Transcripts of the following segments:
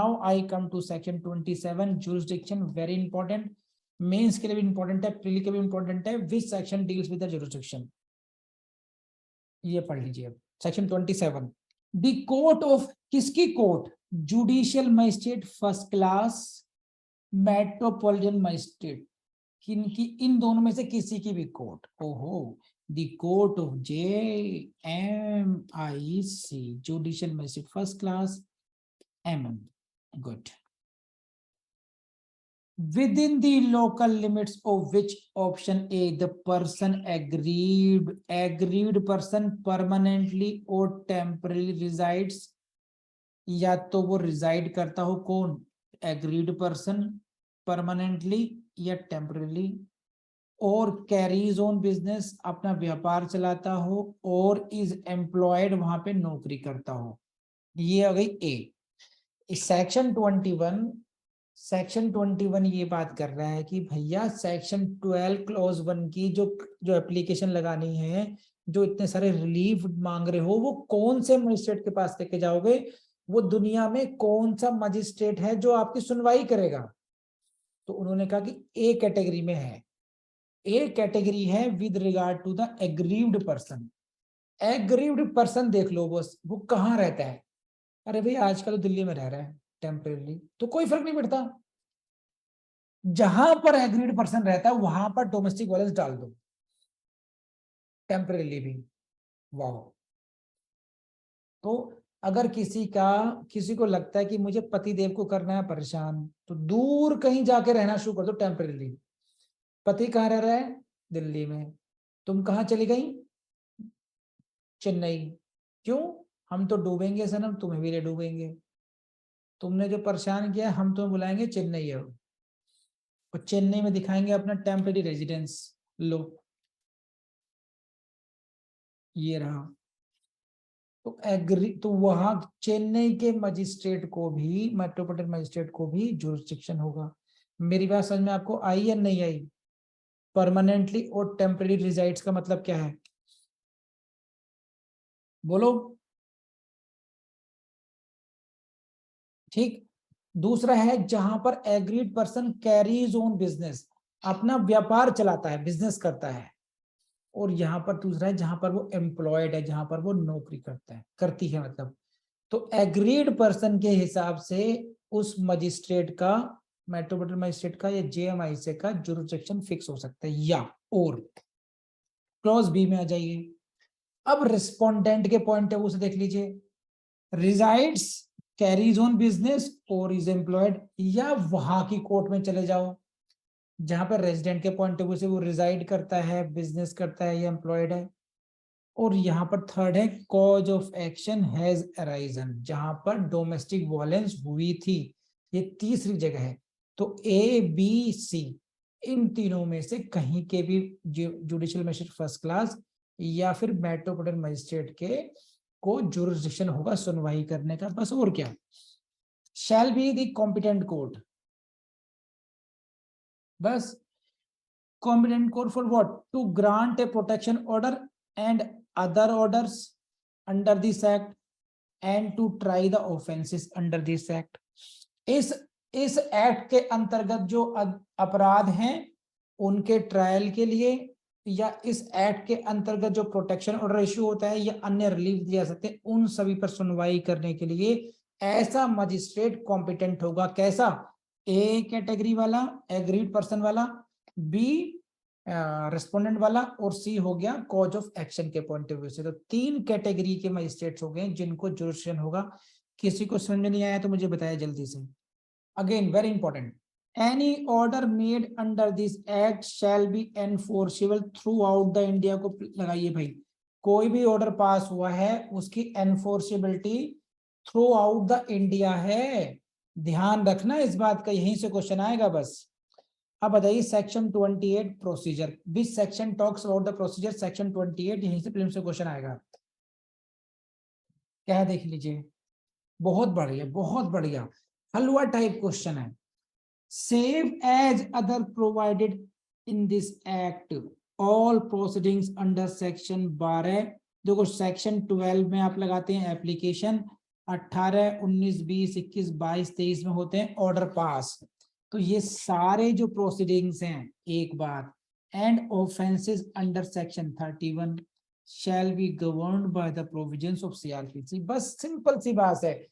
Now I come to section 27 jurisdiction, very important, mains के लिए भी इंपॉर्टेंट है, प्रीली के भी इंपॉर्टेंट है. Which section deals with the jurisdiction, ये पढ़ लीजिए अब. सेक्शन 27, द कोर्ट ऑफ, किसकी court? Judicial magistrate first class, metropolitan magistrate, किनकी? इन दोनों में से किसी की भी कोर्ट. ओहो, the court of JMIC, judicial magistrate first class, MM. Good. Within the local limits of which option A, the person aggrieved person permanently or temporarily resides, या तो वो reside करता हो, कौन? aggrieved person permanently या temporarily, और carries on business, अपना व्यापार चलाता हो, और is employed, वहां पे नौकरी करता हो. ये आ गई A. सेक्शन 21 ये बात कर रहा है कि भैया सेक्शन 12 क्लॉज 1 की जो एप्लीकेशन लगानी है, जो इतने सारे रिलीफ मांग रहे हो, वो कौन से मजिस्ट्रेट के पास लेके जाओगे? वो दुनिया में कौन सा मजिस्ट्रेट है जो आपकी सुनवाई करेगा? तो उन्होंने कहा कि ए कैटेगरी में है. ए कैटेगरी है with regard to the aggrieved person. Aggrieved person देख लो बस, वो कहाँ रहता है? अरे भाई आजकल दिल्ली में रह रहा है टेम्परेरी, तो कोई फर्क नहीं पड़ता. जहां पर एग्रीड पर्सन रहता है वहां पर डोमेस्टिक वायलेंस डाल दो, टेम्परेरी भी. वाह. तो अगर किसी को लगता है कि मुझे पति देव को करना है परेशान, तो दूर कहीं जाके रहना शुरू कर दो टेम्परेरी. पति कहाँ रह रहा है? दिल्ली में. तुम कहाँ चली गई? चेन्नई. क्यों? हम तो डूबेंगे सनम, तुम्हें भी ले डूबेंगे. तुमने जो परेशान किया, हम तुम्हें बुलाएंगे चेन्नई है, और चेन्नई में दिखाएंगे अपना टेम्परेरी रेजिडेंस. लो, ये रहा. तो वहां चेन्नई के मजिस्ट्रेट को भी, मेट्रोपॉलिटन मजिस्ट्रेट को भी जुरिस्डिक्शन होगा. मेरी बात समझ में आपको आई या नहीं आई? परमानेंटली और टेम्परेरी रिजाइड्स का मतलब क्या है? बोलो. ठीक. दूसरा है जहां पर agreed person carries on business, अपना व्यापार चलाता है, बिजनेस करता है. और यहाँ पर दूसरा है जहां पर वो एम्प्लॉयड है, जहां पर वो नौकरी करती है मतलब. तो एग्रीड पर्सन के हिसाब से उस मजिस्ट्रेट का, मेट्रोपॉलिटन मजिस्ट्रेट का या JMIC का जुरिस्डिक्शन फिक्स हो सकता है. या और क्लॉज बी में आ जाइए. अब रिस्पोंडेंट के पॉइंट ऑफ व्यू से देख लीजिए. रिजाइड्स, कैरीज ऑन बिजनेस और इज एम्प्लॉयड, या वहां की कोर्ट में चले जाओ जहां पर रेजिडेंट के पॉइंट ऑफ व्यू से वो रिजाइड करता है, बिजनेस करता है या एम्प्लॉयड है. और यहाँ पर थर्ड है cause of action has arisen, जहां पर डोमेस्टिक वायलेंस हुई थी. ये तीसरी जगह है. तो ABC, इन तीनों में से कहीं के भी जुडिशियल मजिस्ट्रेट फर्स्ट क्लास या फिर मेट्रोपॉलिटन मजिस्ट्रेट के को जुरिस्डिक्शन होगा सुनवाई करने का. बस और क्या. Shall be the competent court. बस. Competent court for what? To grant a protection order and other orders under this act and to try the offenses under this act. इस एक्ट के अंतर्गत जो अपराध हैं उनके ट्रायल के लिए, या इस एक्ट के अंतर्गत जो प्रोटेक्शन ऑर्डर इश्यू होता है या अन्य रिलीफ दिया सकते हैं, उन सभी पर सुनवाई करने के लिए ऐसा मजिस्ट्रेट कॉम्पिटेंट होगा. कैसा? ए कैटेगरी वाला, एग्रीड पर्सन वाला, बी रेस्पोंडेंट वाला, और सी हो गया कॉज ऑफ एक्शन के पॉइंट ऑफ व्यू से. तो 3 कैटेगरी के मजिस्ट्रेट्स हो गए जिनको जुरिस्डिक्शन होगा. किसी को समझ में नहीं आया तो मुझे बताया जल्दी से. Again very important. Any order made under this act shall be enforceable through out the India. को लगाइए भाई, कोई भी ऑर्डर पास हुआ है उसकी enforceability through out the India है. ध्यान रखना इस बात का, यहीं से क्वेश्चन आएगा बस. अब बताइए section 28 procedure. Which section talks about the procedure? Section 28, यहीं से प्रीलिम्स से क्वेश्चन आएगा. क्या है देख लीजिए. बहुत बढ़िया, बहुत बढ़िया. हलवा टाइप क्वेश्चन है. Save as other provided in this act all proceedings under section 12. देखो सेक्शन 12 में आप लगाते हैं एप्लीकेशन, 18, 19, 20, 21, 22, 23 में होते हैं ऑर्डर पास। तो ये सारे जो प्रोसीडिंग्स हैं, एक बात, and offences under section 31 shall be governed by the provisions of CrPC. बस सिंपल सी बात है,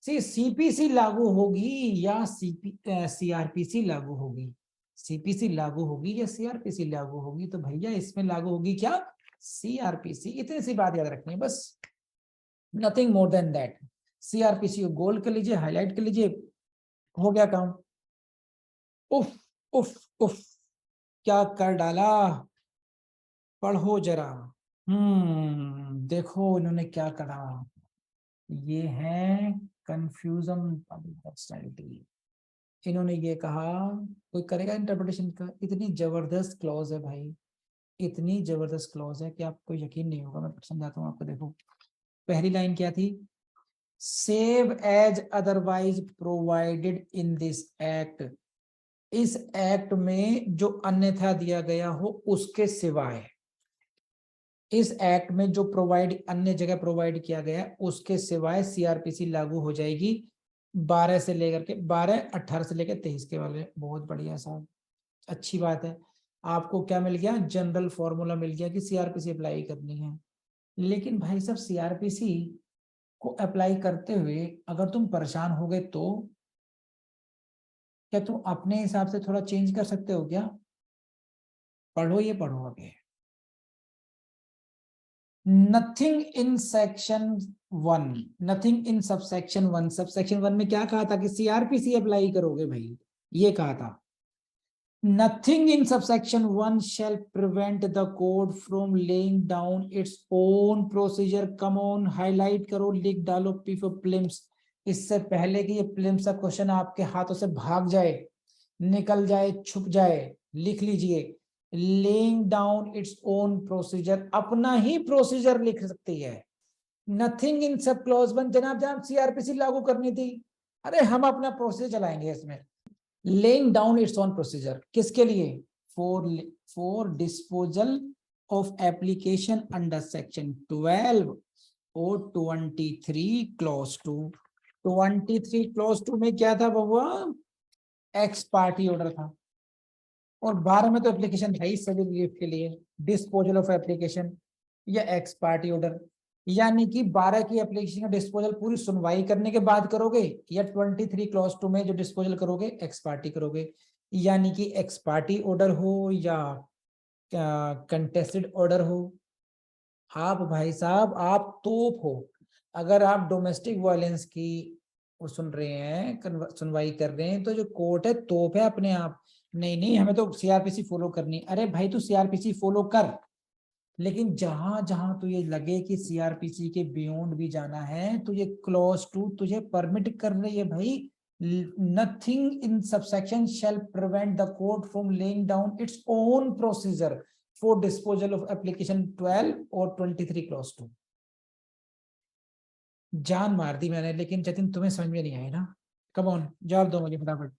सीपीसी लागू होगी या सीआरपीसी लागू होगी, सीपीसी लागू होगी या सीआरपीसी लागू होगी, तो भैया इसमें लागू होगी क्या, सीआरपीसी। इतनी सी बात याद रखनी है बस, nothing more than that. CrPC को गोल कर लीजिए, हाईलाइट कर लीजिए, हो गया काम। उफ उफ उफ, क्या कर डाला, पढ़ो जरा। देखो इन्होंने क्या करा, ये है कंफ्यूजन पर्सनैलिटी। इन्होंने ये कहा, कोई करेगा इंटरप्रिटेशन का, इतनी जबरदस्त क्लॉज है भाई, इतनी जबरदस्त क्लॉज है कि आपको यकीन नहीं होगा। मैं समझाता हूँ आपको, देखो पहली लाइन क्या थी, save as otherwise provided in this act. इस एक्ट में जो अन्यथा दिया गया हो उसके सिवाय, इस एक्ट में जो प्रोवाइड अन्य जगह प्रोवाइड किया गया है उसके सिवाय सीआरपीसी लागू हो जाएगी 12 से लेकर के 12, 18 से लेकर 23 के वाले। बहुत बढ़िया साहब, अच्छी बात है। आपको क्या मिल गया, जनरल फॉर्मूला मिल गया कि सीआरपीसी अप्लाई करनी है। लेकिन भाई साहब सीआरपीसी को अप्लाई करते हुए अगर तुम परेशान हो गए तो क्या तुम अपने हिसाब से थोड़ा चेंज कर सकते हो क्या? पढ़ो, ये पढ़ो आगे। Nothing in section 1, nothing in subsection 1। Subsection 1 में क्या कहा था कि सीआरपीसी अप्लाई करोगे भाई, ये कहा था। Nothing in subsection 1 shall prevent the court from laying down its own procedure. Come on, highlight करो, लिख डालो P for prelims। इससे पहले कि ये prelims का क्वेश्चन आपके हाथों से भाग जाए, निकल जाए, छुप जाए, लिख लीजिए, laying down its own procedure, अपना ही प्रोसीजर लिख सकती है। Nothing in सब क्लॉज 1, जनाब सीआरपीसी लागू करनी थी, अरे हम अपना प्रोसीजर चलाएंगे इसमें। laying down its own procedure, किसके लिए, for disposal of application under section 12 और 23 clause 2। 23 clause 2 में क्या था बबुआ, एक्स पार्टी ऑर्डर था, और 12 में तो एप्लीकेशन है ही सिविल रिलीफ के लिए, डिस्पोजल ऑफ एप्लीकेशन या एक्स पार्टी ऑर्डर। यानी कि 12 की एप्लीकेशन का डिस्पोजल पूरी सुनवाई करने के बाद करोगे, या 23 क्लॉज 2 में जो डिस्पोजल करोगे एक्स पार्टी करोगे। यानी कि एक्स पार्टी ऑर्डर हो या कंटेस्टेड ऑर्डर हो, आप भाई साहब आप तोप हो। अगर आप डोमेस्टिक वायलेंस की वो सुन रहे हैं, सुनवाई कर रहे हैं, तो जो कोर्ट है तोप है अपने आप। नहीं नहीं, हमें तो सीआरपीसी फॉलो करनी। अरे भाई तू सीआरपीसी फॉलो कर, लेकिन जहां जहां तुझे लगे कि सीआरपीसी के बियॉन्ड भी जाना है तो ये क्लॉज 2 तुझे परमिट कर रही है भाई। Nothing in subsection shall prevent the court from laying down its own procedure for disposal of application 12 और 23 क्लॉज 2। जान मार दी मैंने, लेकिन जतिन तुम्हें समझ में नहीं आई ना। कम ऑन, जवाब दो मुझे फटाफट,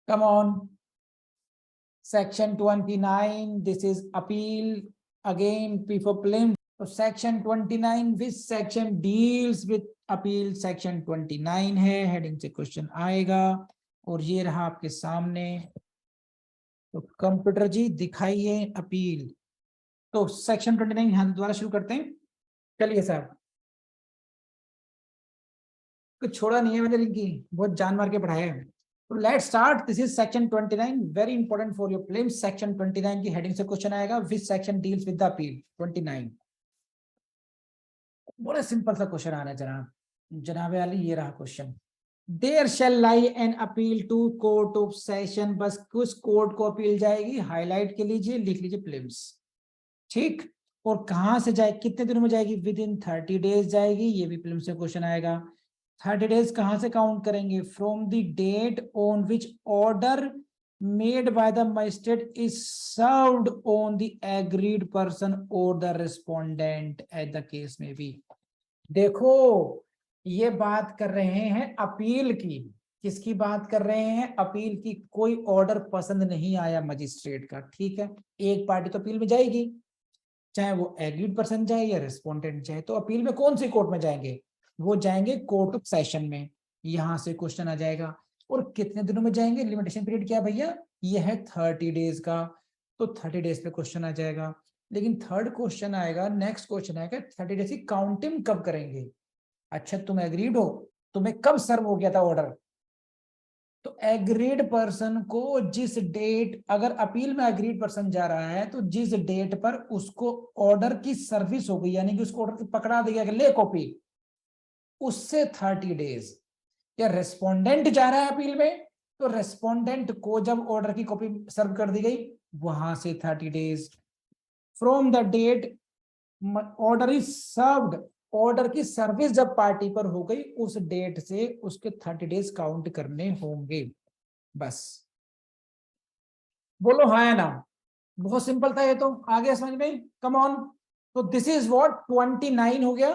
come on. Section 29, this is appeal, again P for prelim. So section 29, which section deals with appeal? Section 29 है, हेडिंग से क्वेश्चन आएगा, और ये रहा आपके सामने। तो कंप्यूटर जी दिखाइए अपील। तो सेक्शन 29 यहाँ दोबारा शुरू करते हैं, चलिए साहब, कुछ छोड़ा नहीं है मैंने, रिंकी बहुत जान मार के पढ़ाया है। तो let's start, this is section 29, very important for your prelims. Section 29 की हेडिंग से क्वेश्चन आएगा, which section deals with the appeal? 29। बड़ा सिंपल सा क्वेश्चन आ रहा है जनाब, जनाबे वाली ये रहा question. There shall lie an appeal to court of session. बस किस कोर्ट को अपील जाएगी, हाईलाइट के लीजिए, लिख लीजिए प्रीलिम्स, ठीक। और कहां से जाए, कितने दिनों में जाएगी, विद इन 30 डेज जाएगी, ये भी प्रीलिम्स से क्वेश्चन आएगा। 30 डेज कहां से काउंट करेंगे, from the date on which order made by the magistrate is served on the aggrieved person or the respondent at the case में भी। देखो ये बात कर रहे हैं अपील की, किसकी बात कर रहे हैं, अपील की। कोई ऑर्डर पसंद नहीं आया मजिस्ट्रेट का, ठीक है, एक पार्टी तो अपील में जाएगी, चाहे वो एग्रीड पर्सन जाए या रिस्पोंडेंट जाए। तो अपील में कौन सी कोर्ट में जाएंगे, वो जाएंगे कोर्ट ऑफ सेशन में, यहां से क्वेश्चन आ जाएगा। और कितने दिनों में जाएंगे, लिमिटेशन पीरियड क्या है भैया, ये है 30 डेज का, तो 30 डेज पे क्वेश्चन आ जाएगा। लेकिन थर्ड क्वेश्चन आएगा, नेक्स्ट क्वेश्चन आएगा 30 डेज की काउंटिंग कब करेंगे। अच्छा तुम एग्रीड हो, तुम्हें कब सर्व हो गया था ऑर्डर, तो एग्रीड पर्सन को जिस डेट, अगर अपील में एग्रीड पर्सन जा रहा है तो जिस डेट पर उसको ऑर्डर की सर्विस हो गई, यानी कि उसको ऑर्डर पकड़ा दिया गया ले कॉपी, उससे 30 डेज। या रेस्पोंडेंट जा रहा है अपील में, तो रेस्पोंडेंट को जब ऑर्डर की कॉपी सर्व कर दी गई, वहां से 30 days from the date order is served, order की सर्विस जब पार्टी पर हो गई उस डेट से उसके 30 डेज काउंट करने होंगे। बस बोलो हाँ या ना, बहुत सिंपल था ये तो, आ गया समझ में, कम ऑन। तो दिस इज व्हाट 29 हो गया।